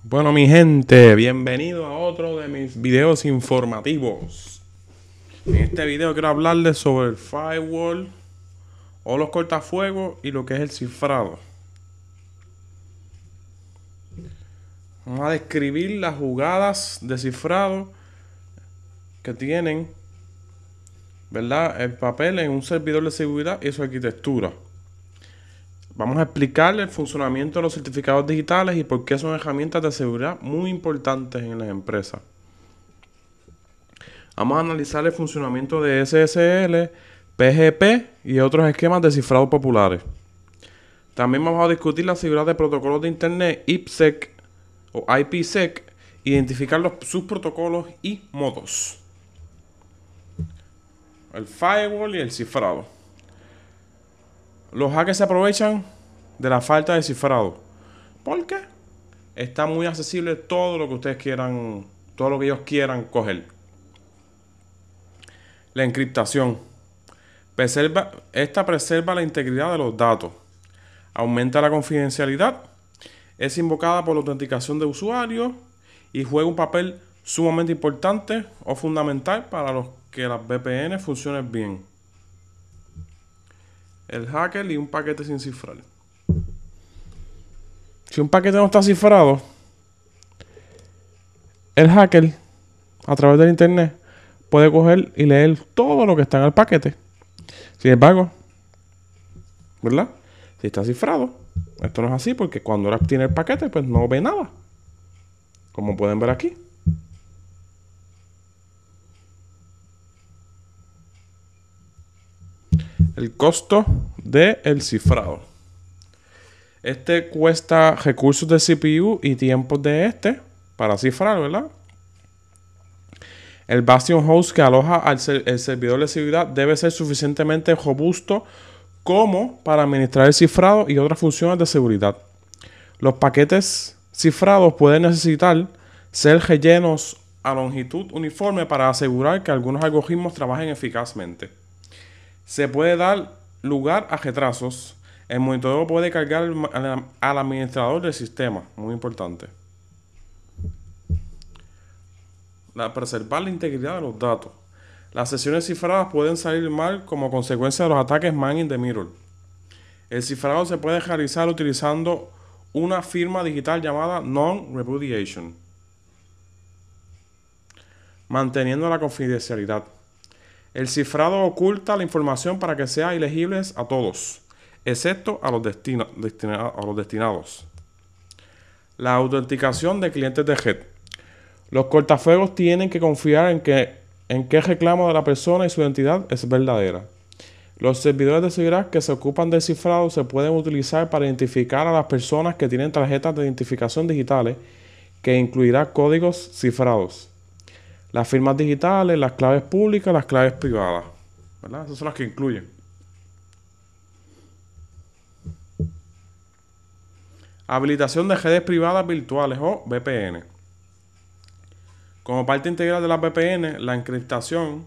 Bueno, mi gente, bienvenido a otro de mis videos informativos. En este video quiero hablarles sobre el firewall o los cortafuegos y lo que es el cifrado. Vamos a describir las jugadas de cifrado que tienen, ¿verdad?, el papel en un servidor de seguridad y su arquitectura. Vamos a explicar el funcionamiento de los certificados digitales y por qué son herramientas de seguridad muy importantes en las empresas. Vamos a analizar el funcionamiento de SSL, PGP y otros esquemas de cifrado populares. También vamos a discutir la seguridad de protocolos de Internet IPsec o IPsec, identificar sus protocolos y modos. El firewall y el cifrado. Los hackers se aprovechan de la falta de cifrado. ¿Por qué? Está muy accesible todo lo que ustedes quieran, todo lo que ellos quieran coger. La encriptación. Esta preserva la integridad de los datos. Aumenta la confidencialidad. Es invocada por la autenticación de usuarios y juega un papel sumamente importante o fundamental para los que las VPN funcionen bien. El hacker y un paquete sin cifrar. Si un paquete no está cifrado, el hacker, a través del internet, puede coger y leer todo lo que está en el paquete. Sin embargo, ¿verdad?, si está cifrado, esto no es así, porque cuando ahora tiene el paquete, pues no ve nada. Como pueden ver aquí. El costo del cifrado. Este cuesta recursos de CPU y tiempos de para cifrar, ¿verdad? El Bastion Host que aloja el servidor de seguridad debe ser suficientemente robusto como para administrar el cifrado y otras funciones de seguridad. Los paquetes cifrados pueden necesitar ser rellenos a longitud uniforme para asegurar que algunos algoritmos trabajen eficazmente. Se puede dar lugar a retrasos. El monitoreo puede cargar al administrador del sistema. Muy importante. Preservar la integridad de los datos. Las sesiones cifradas pueden salir mal como consecuencia de los ataques man in the middle. El cifrado se puede realizar utilizando una firma digital llamada non-repudiation, manteniendo la confidencialidad. El cifrado oculta la información para que sea ilegible a todos, excepto a los destinados. La autenticación de clientes de red. Los cortafuegos tienen que confiar en que el reclamo de la persona y su identidad es verdadera. Los servidores de seguridad que se ocupan del cifrado se pueden utilizar para identificar a las personas que tienen tarjetas de identificación digitales, que incluirá códigos cifrados. Las firmas digitales, las claves públicas, las claves privadas, ¿verdad? Esas son las que incluyen. Habilitación de redes privadas virtuales o VPN. Como parte integral de la VPN, la encriptación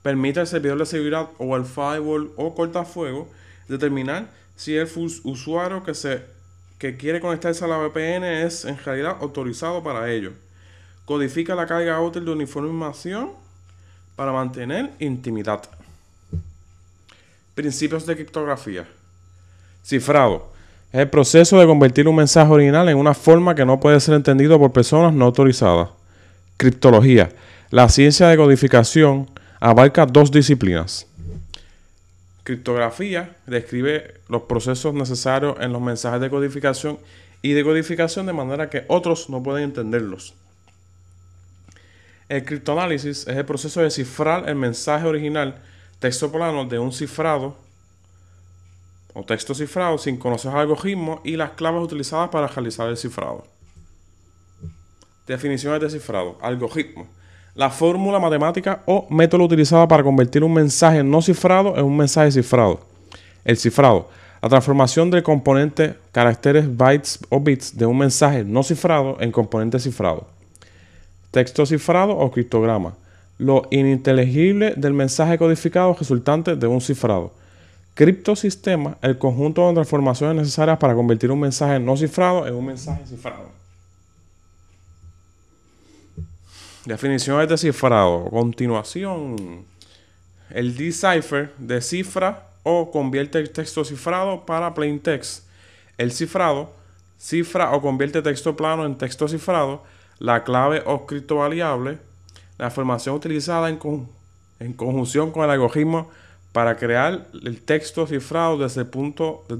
permite al servidor de seguridad o el firewall o cortafuego determinar si el usuario que quiere conectarse a la VPN es en realidad autorizado para ello. Codifica la carga útil de información para mantener intimidad. Principios de criptografía. Cifrado. Es el proceso de convertir un mensaje original en una forma que no puede ser entendido por personas no autorizadas. Criptología. La ciencia de codificación abarca dos disciplinas. Criptografía describe los procesos necesarios en los mensajes de codificación y decodificación de manera que otros no pueden entenderlos. El criptoanálisis es el proceso de cifrar el mensaje original texto plano de un cifrado o texto cifrado sin conocer el algoritmo y las claves utilizadas para realizar el cifrado. Definiciones de cifrado. Algoritmo. La fórmula matemática o método utilizado para convertir un mensaje no cifrado en un mensaje cifrado. El cifrado. La transformación del componente caracteres bytes o bits de un mensaje no cifrado en componente cifrado. Texto cifrado o criptograma. Lo ininteligible del mensaje codificado resultante de un cifrado. Criptosistema, el conjunto de transformaciones necesarias para convertir un mensaje no cifrado en un mensaje cifrado. Definiciones de cifrado. Continuación. El decipher descifra o convierte el texto cifrado para plain text. El cifrado cifra o convierte texto plano en texto cifrado. La clave o criptovariable. La información utilizada en conjunción con el algoritmo para crear el texto cifrado desde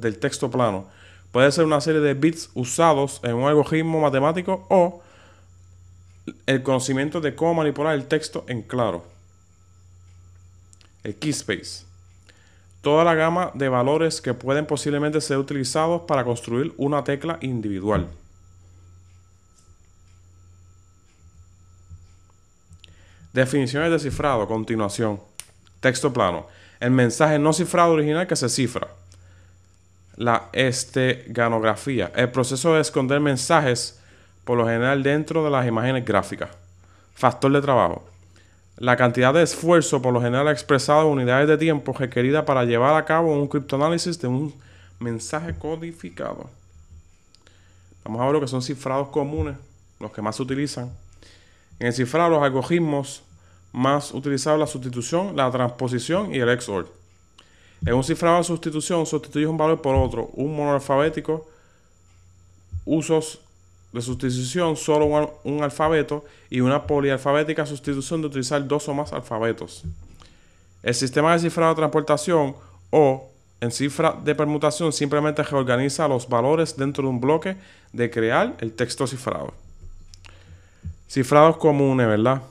el texto plano. Puede ser una serie de bits usados en un algoritmo matemático o el conocimiento de cómo manipular el texto en claro. El keyspace. Toda la gama de valores que pueden posiblemente ser utilizados para construir una tecla individual. Definiciones de cifrado. Continuación. Texto plano. El mensaje no cifrado original que se cifra. La esteganografía. El proceso de esconder mensajes, por lo general dentro de las imágenes gráficas. Factor de trabajo. La cantidad de esfuerzo, por lo general expresado en unidades de tiempo, requerida para llevar a cabo un criptoanálisis de un mensaje codificado. Vamos a ver lo que son cifrados comunes, los que más se utilizan. En el cifrado, los algoritmos más utilizados, la sustitución, la transposición y el XOR. En un cifrado de sustitución, sustituyes un valor por otro. Un monoalfabético, usos de sustitución, solo un alfabeto, y una polialfabética sustitución de utilizar dos o más alfabetos. El sistema de cifrado de transportación o en cifra de permutación simplemente reorganiza los valores dentro de un bloque de crear el texto cifrado. Cifrados comunes, ¿verdad?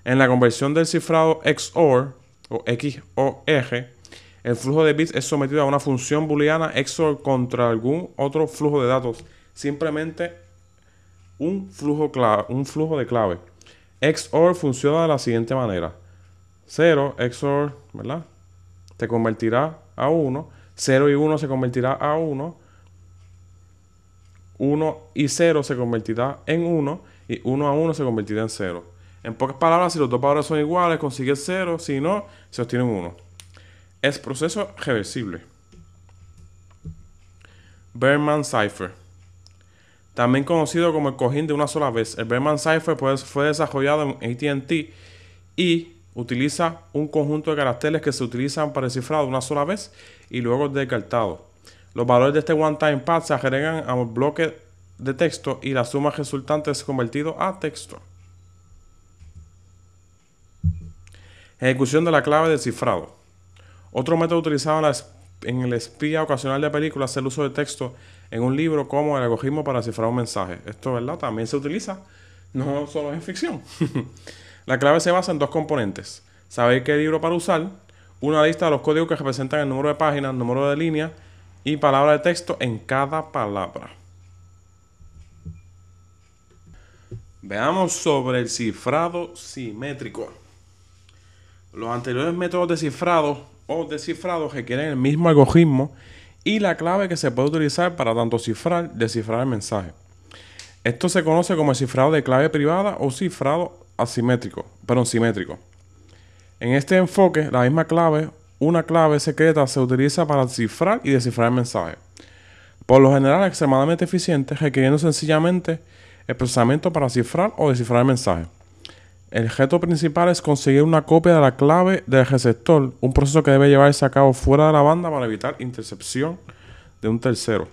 En la conversión del cifrado XOR o XOR, el flujo de bits es sometido a una función booleana XOR contra algún otro flujo de datos. Simplemente un flujo de clave. XOR funciona de la siguiente manera. 0 XOR, ¿verdad? Se convertirá a 1. 0 y 1 se convertirá a 1. 1 y 0 se convertirá en 1. Y 1 a 1 se convertirá en 0. En pocas palabras, si los dos valores son iguales, consigues 0. Si no, se obtiene un 1. Es proceso reversible. Berman Cipher. También conocido como el cojín de una sola vez. El Berman Cipher fue desarrollado en AT&T y utiliza un conjunto de caracteres que se utilizan para descifrar de una sola vez y luego descartado. Los valores de este one-time path se agregan a un bloque de texto y la suma resultante es convertido a texto. Ejecución de la clave de cifrado. Otro método utilizado en el espía ocasional de películas es el uso de texto en un libro como el algoritmo para descifrar un mensaje. Esto, ¿verdad? También se utiliza, no solo en ficción. La clave se basa en dos componentes. Saber qué libro para usar, una lista de los códigos que representan el número de páginas, número de líneas y palabra de texto en cada palabra. Veamos sobre el cifrado simétrico. Los anteriores métodos de cifrado o descifrado requieren el mismo algoritmo y la clave que se puede utilizar para tanto cifrar y descifrar el mensaje. Esto se conoce como el cifrado de clave privada o cifrado simétrico. En este enfoque, la misma clave, una clave secreta, se utiliza para cifrar y descifrar el mensaje. Por lo general, extremadamente eficiente, requiriendo sencillamente el procesamiento para cifrar o descifrar el mensaje. El reto principal es conseguir una copia de la clave del receptor, un proceso que debe llevarse a cabo fuera de la banda para evitar intercepción de un tercero.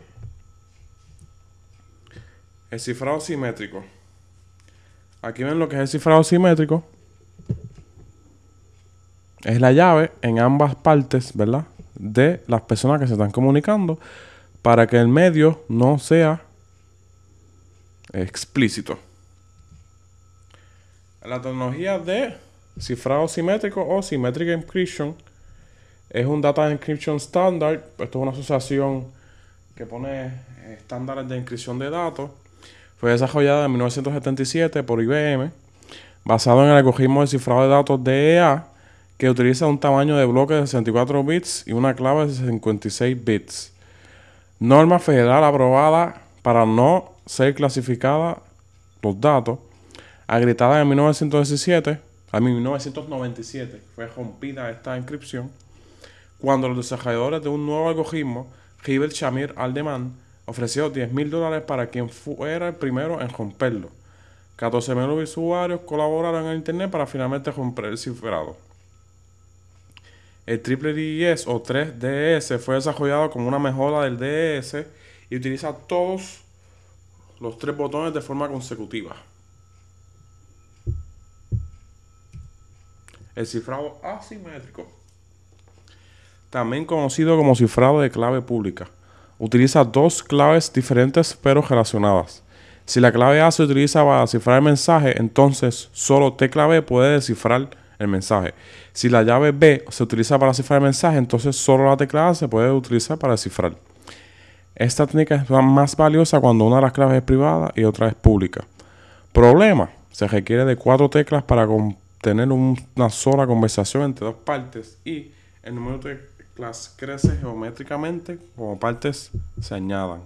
El cifrado simétrico. Aquí ven lo que es el cifrado simétrico. Es la llave en ambas partes, ¿verdad?, de las personas que se están comunicando para que el medio no sea explícito. La tecnología de cifrado simétrico o Symmetric Encryption es un Data Encryption Standard. Esto es una asociación que pone estándares de encripción de datos. Fue desarrollada en 1977 por IBM, basado en el algoritmo de cifrado de datos DEA, que utiliza un tamaño de bloque de 64 bits y una clave de 56 bits. Norma federal aprobada para no ser clasificada los datos, agrietada en 1997, a 1997 fue rompida esta inscripción, cuando los desarrolladores de un nuevo algoritmo, Hibel Shamir Aldeman, ofreció $10,000 para quien fuera el primero en romperlo. 14.000 usuarios colaboraron en Internet para finalmente romper el cifrado. El triple DES o 3DS fue desarrollado como una mejora del DES y utiliza todos los 3 botones de forma consecutiva. El cifrado asimétrico, también conocido como cifrado de clave pública, utiliza 2 claves diferentes pero relacionadas. Si la clave A se utiliza para descifrar el mensaje, entonces solo tecla B puede descifrar el mensaje. Si la llave B se utiliza para descifrar el mensaje, entonces solo la tecla A se puede utilizar para descifrar. Esta técnica es más valiosa cuando una de las claves es privada y otra es pública. Problema: se requiere de 4 teclas para tener una sola conversación entre 2 partes y el número de teclas crece geométricamente como partes se añadan.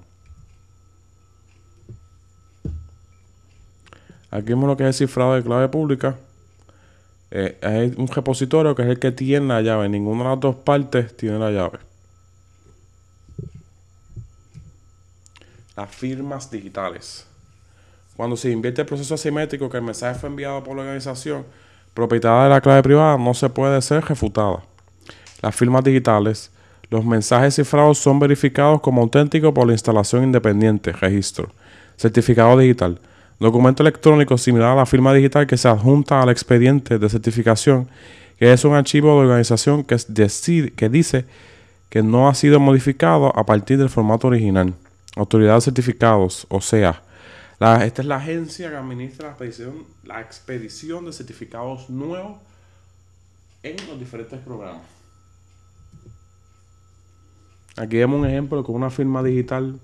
Aquí vemos lo que es el cifrado de clave pública. Hay un repositorio que es el que tiene la llave. Ninguna de las 2 partes tiene la llave. Las firmas digitales. Cuando se invierte el proceso asimétrico que el mensaje fue enviado por la organización propietaria de la clave privada, no se puede ser refutada. Las firmas digitales. Los mensajes cifrados son verificados como auténticos por la instalación independiente, registro. Certificado digital. Documento electrónico similar a la firma digital que se adjunta al expediente de certificación, que es un archivo de organización que dice que no ha sido modificado a partir del formato original. Autoridad de certificados, o sea, esta es la agencia que administra la expedición de certificados nuevos en los diferentes programas. Aquí vemos un ejemplo con una firma digital,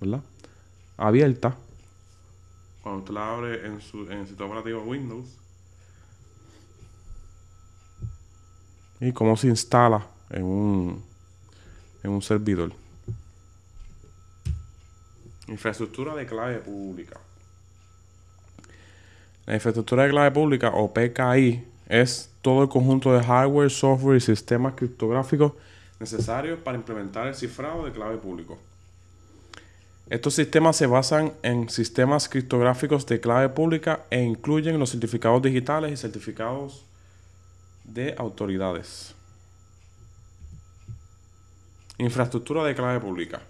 ¿verdad?, abierta. Cuando usted la abre en el sistema operativo Windows, y cómo se instala en un servidor. Infraestructura de clave pública. La infraestructura de clave pública, o PKI, es todo el conjunto de hardware, software y sistemas criptográficos necesarios para implementar el cifrado de clave público. Estos sistemas se basan en sistemas criptográficos de clave pública e incluyen los certificados digitales y certificados de autoridades. Infraestructura de clave pública.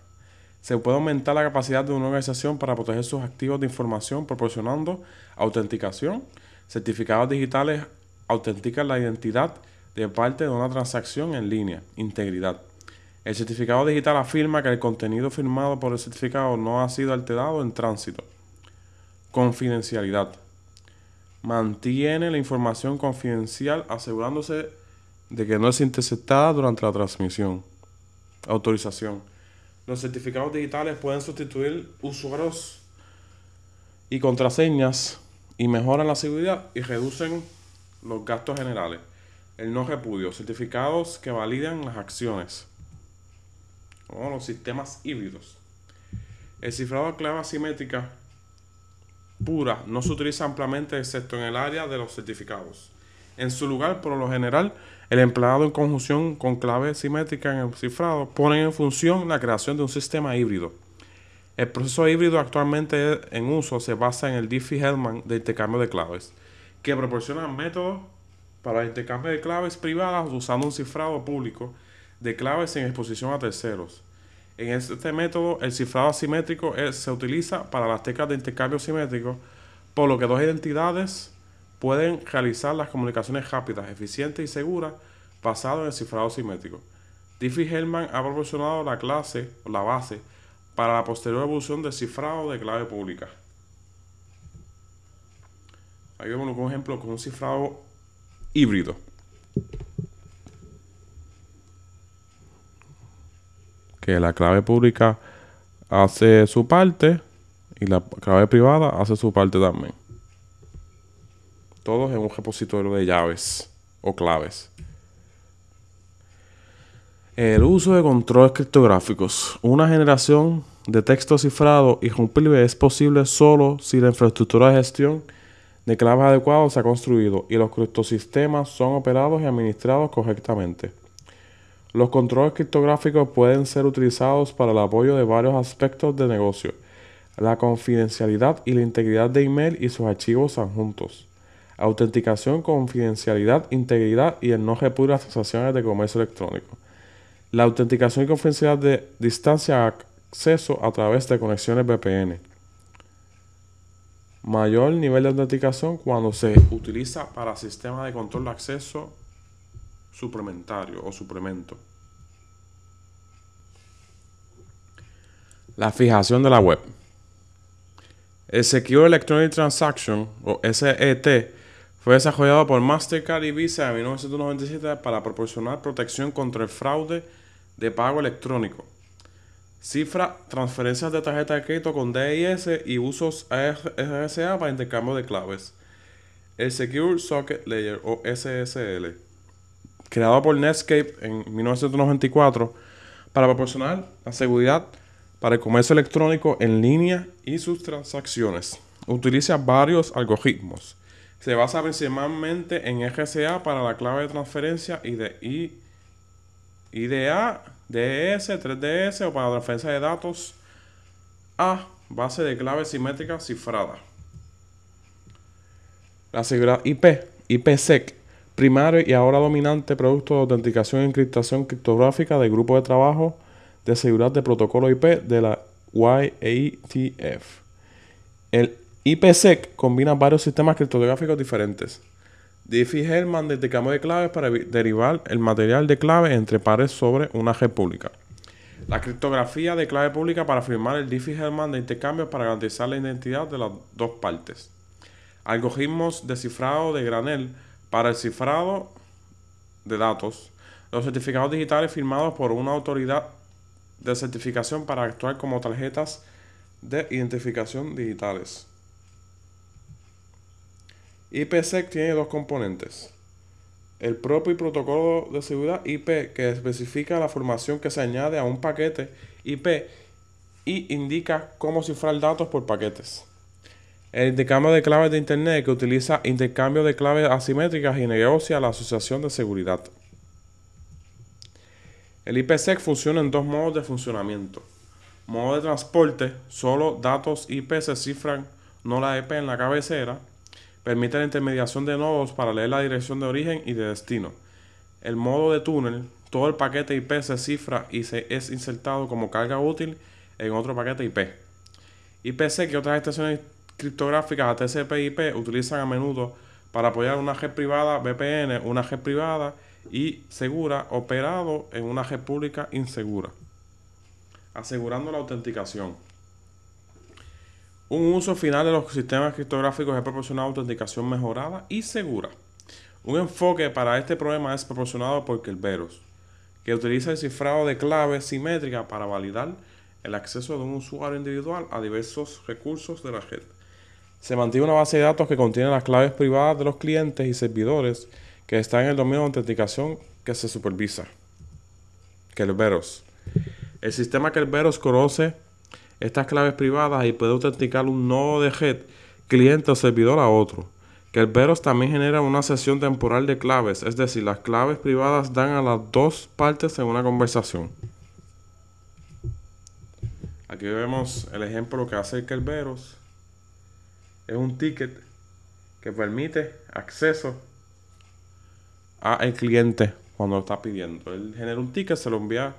Se puede aumentar la capacidad de una organización para proteger sus activos de información proporcionando autenticación. Certificados digitales autentican la identidad de parte de una transacción en línea. Integridad. El certificado digital afirma que el contenido firmado por el certificado no ha sido alterado en tránsito. Confidencialidad. Mantiene la información confidencial asegurándose de que no es interceptada durante la transmisión. Autorización. Los certificados digitales pueden sustituir usuarios y contraseñas y mejoran la seguridad y reducen los gastos generales. El no repudio. Certificados que validan las acciones. Como los sistemas híbridos. El cifrado de clave asimétrica pura no se utiliza ampliamente excepto en el área de los certificados. En su lugar, por lo general, el empleado en conjunción con clave simétrica en el cifrado pone en función la creación de un sistema híbrido. El proceso híbrido actualmente en uso se basa en el Diffie-Hellman de intercambio de claves, que proporciona métodos para el intercambio de claves privadas usando un cifrado público de claves en exposición a terceros. En este método, el cifrado asimétrico se utiliza para las teclas de intercambio simétrico, por lo que 2 identidades pueden realizar las comunicaciones rápidas, eficientes y seguras basado en el cifrado simétrico. Diffie-Hellman ha proporcionado la base para la posterior evolución del cifrado de clave pública. Aquí vemos un ejemplo con un cifrado híbrido. Que la clave pública hace su parte y la clave privada hace su parte también. Todos en un repositorio de llaves o claves. El uso de controles criptográficos. Una generación de texto cifrado irrumpible es posible solo si la infraestructura de gestión de claves adecuada se ha construido y los criptosistemas son operados y administrados correctamente. Los controles criptográficos pueden ser utilizados para el apoyo de varios aspectos de negocio. la confidencialidad y la integridad de email y sus archivos adjuntos, autenticación, confidencialidad, integridad y el no repugna las transacciones de comercio electrónico, la autenticación y confidencialidad de distancia acceso a través de conexiones VPN, mayor nivel de autenticación cuando se utiliza para sistemas de control de acceso suplementario o suplemento. La fijación de la web. El Secure Electronic Transaction, o SET, fue desarrollado por Mastercard y Visa en 1997 para proporcionar protección contra el fraude de pago electrónico. Cifra transferencias de tarjeta de crédito con DIS y usos RSA para intercambio de claves. El Secure Socket Layer, o SSL, creado por Netscape en 1994 para proporcionar la seguridad para el comercio electrónico en línea y sus transacciones. Utiliza varios algoritmos. Se basa principalmente en RSA para la clave de transferencia y de IDA, DES, 3DS o para la transferencia de datos a base de clave simétrica cifrada. La seguridad IPsec, primario y ahora dominante producto de autenticación y encriptación criptográfica del grupo de trabajo de seguridad de protocolo IP de la YATF. El IPsec combina varios sistemas criptográficos diferentes. Diffie-Hellman de intercambio de claves para derivar el material de clave entre pares sobre una red pública. La criptografía de clave pública para firmar el Diffie-Hellman de intercambio para garantizar la identidad de las dos partes. Algoritmos de cifrado de granel para el cifrado de datos. Los certificados digitales firmados por una autoridad de certificación para actuar como tarjetas de identificación digitales. IPsec tiene dos componentes. El propio protocolo de seguridad IP, que especifica la información que se añade a un paquete IP y indica cómo cifrar datos por paquetes. El intercambio de claves de Internet, que utiliza intercambio de claves asimétricas y negocia la asociación de seguridad. El IPsec funciona en dos modos de funcionamiento. Modo de transporte, solo datos IP se cifran, no la IP en la cabecera. Permite la intermediación de nodos para leer la dirección de origen y de destino. El modo de túnel, todo el paquete IP se cifra y es insertado como carga útil en otro paquete IP. IPsec y otras extensiones criptográficas a TCP/IP utilizan a menudo para apoyar una red privada VPN, una red privada y segura operado en una red pública insegura, asegurando la autenticación. Un uso final de los sistemas criptográficos es proporcionar autenticación mejorada y segura. Un enfoque para este problema es proporcionado por Kerberos, que utiliza el cifrado de clave simétrica para validar el acceso de un usuario individual a diversos recursos de la red. Se mantiene una base de datos que contiene las claves privadas de los clientes y servidores que están en el dominio de autenticación que se supervisa. Kerberos. El sistema Kerberos conoce estas claves privadas y puede autenticar un nodo de red, cliente o servidor a otro. Kerberos también genera una sesión temporal de claves, es decir, las claves privadas dan a las dos partes en una conversación. Aquí vemos el ejemplo que hace Kerberos. Es un ticket que permite acceso al cliente cuando lo está pidiendo. Él genera un ticket, se lo envía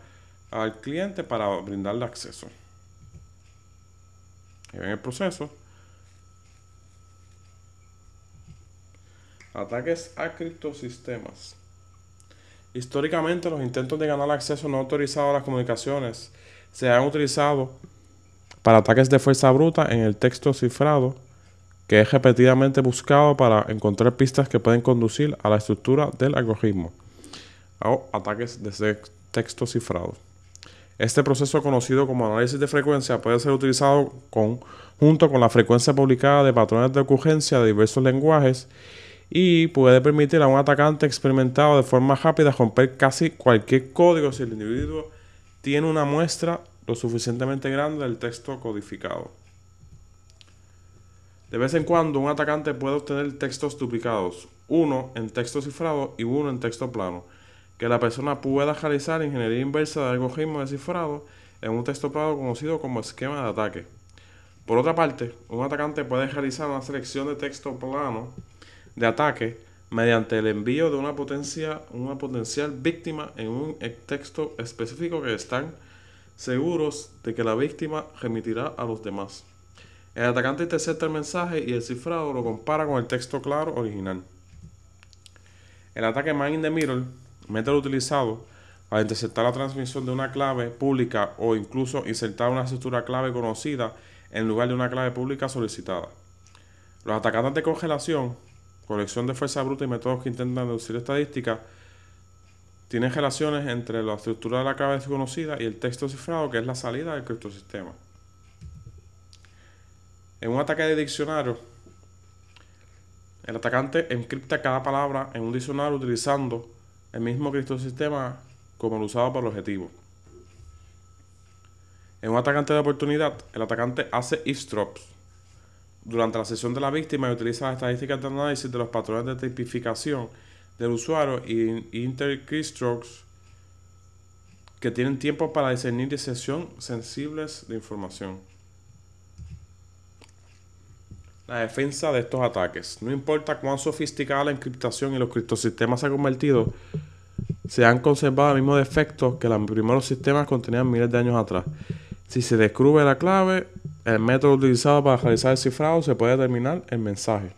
al cliente para brindarle acceso. Y ven el proceso. Ataques a criptosistemas. Históricamente, los intentos de ganar acceso no autorizado a las comunicaciones se han utilizado para ataques de fuerza bruta en el texto cifrado, que es repetidamente buscado para encontrar pistas que pueden conducir a la estructura del algoritmo, o ataques de texto cifrado. Este proceso, conocido como análisis de frecuencia, puede ser utilizado junto con la frecuencia publicada de patrones de ocurrencia de diversos lenguajes y puede permitir a un atacante experimentado de forma rápida romper casi cualquier código si el individuo tiene una muestra lo suficientemente grande del texto codificado. De vez en cuando, un atacante puede obtener textos duplicados, uno en texto cifrado y uno en texto plano, que la persona pueda realizar ingeniería inversa de algoritmo de cifrado en un texto plano conocido como esquema de ataque. Por otra parte, un atacante puede realizar una selección de texto plano de ataque mediante el envío de una potencial víctima en un texto específico que están seguros de que la víctima remitirá a los demás. El atacante intercepta el mensaje y el cifrado lo compara con el texto claro original. El ataque Man in the Middle, método utilizado para interceptar la transmisión de una clave pública o incluso insertar una estructura clave conocida en lugar de una clave pública solicitada. Los atacantes de congelación, colección de fuerza bruta y métodos que intentan deducir estadísticas, tienen relaciones entre la estructura de la clave desconocida y el texto cifrado, que es la salida del criptosistema. En un ataque de diccionario, el atacante encripta cada palabra en un diccionario utilizando el mismo criptosistema como el usado por el objetivo. En un atacante de oportunidad, el atacante hace eavesdrops durante la sesión de la víctima y utiliza las estadísticas de análisis de los patrones de tipificación del usuario y interkeystrokes que tienen tiempo para discernir de sesión sensibles de información. La defensa de estos ataques. No importa cuán sofisticada la encriptación y los criptosistemas se han convertido, se han conservado los mismos defectos que los primeros sistemas contenían miles de años atrás. Si se descubre la clave, el método utilizado para realizar el cifrado, se puede determinar el mensaje.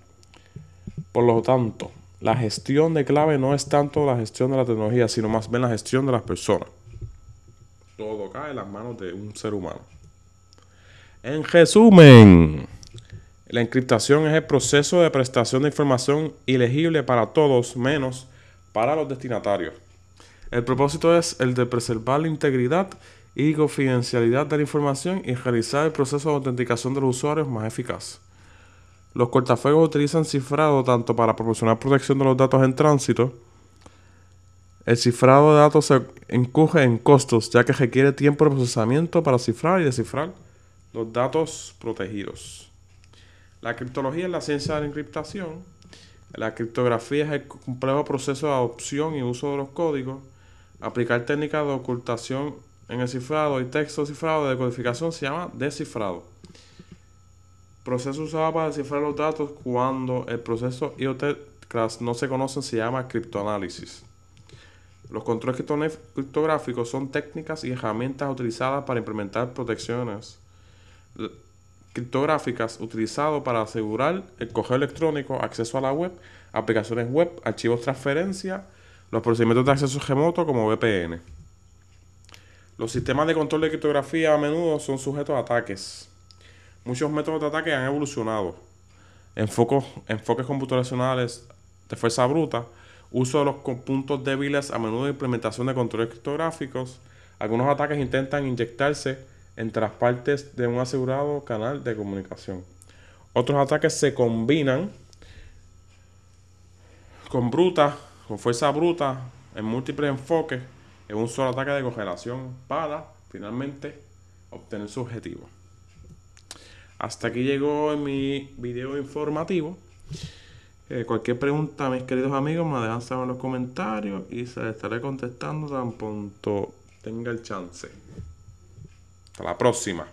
Por lo tanto, la gestión de clave no es tanto la gestión de la tecnología, sino más bien la gestión de las personas. Todo cae en las manos de un ser humano. En resumen, la encriptación es el proceso de prestación de información ilegible para todos, menos para los destinatarios. El propósito es el de preservar la integridad y confidencialidad de la información y realizar el proceso de autenticación de los usuarios más eficaz. Los cortafuegos utilizan cifrado tanto para proporcionar protección de los datos en tránsito. El cifrado de datos se incurre en costos, ya que requiere tiempo de procesamiento para cifrar y descifrar los datos protegidos. La criptología es la ciencia de la encriptación. La criptografía es el complejo proceso de adopción y uso de los códigos. Aplicar técnicas de ocultación en el cifrado y texto cifrado de decodificación se llama descifrado. Proceso usado para descifrar los datos cuando el proceso y otras no se conocen se llama criptoanálisis. Los controles criptográficos son técnicas y herramientas utilizadas para implementar protecciones criptográficas utilizadas para asegurar el correo electrónico, acceso a la web, aplicaciones web, archivos de transferencia, los procedimientos de acceso remoto como VPN. Los sistemas de control de criptografía a menudo son sujetos a ataques. Muchos métodos de ataque han evolucionado. Enfoques computacionales de fuerza bruta, uso de los puntos débiles, a menudo implementación de controles criptográficos. Algunos ataques intentan inyectarse entre las partes de un asegurado canal de comunicación. Otros ataques se combinan con fuerza bruta, en múltiples enfoques, en un solo ataque de congelación para finalmente obtener su objetivo. Hasta aquí llegó mi video informativo. Cualquier pregunta, mis queridos amigos, me dejan saber en los comentarios y se les estaré contestando tan pronto tenga el chance. Hasta la próxima.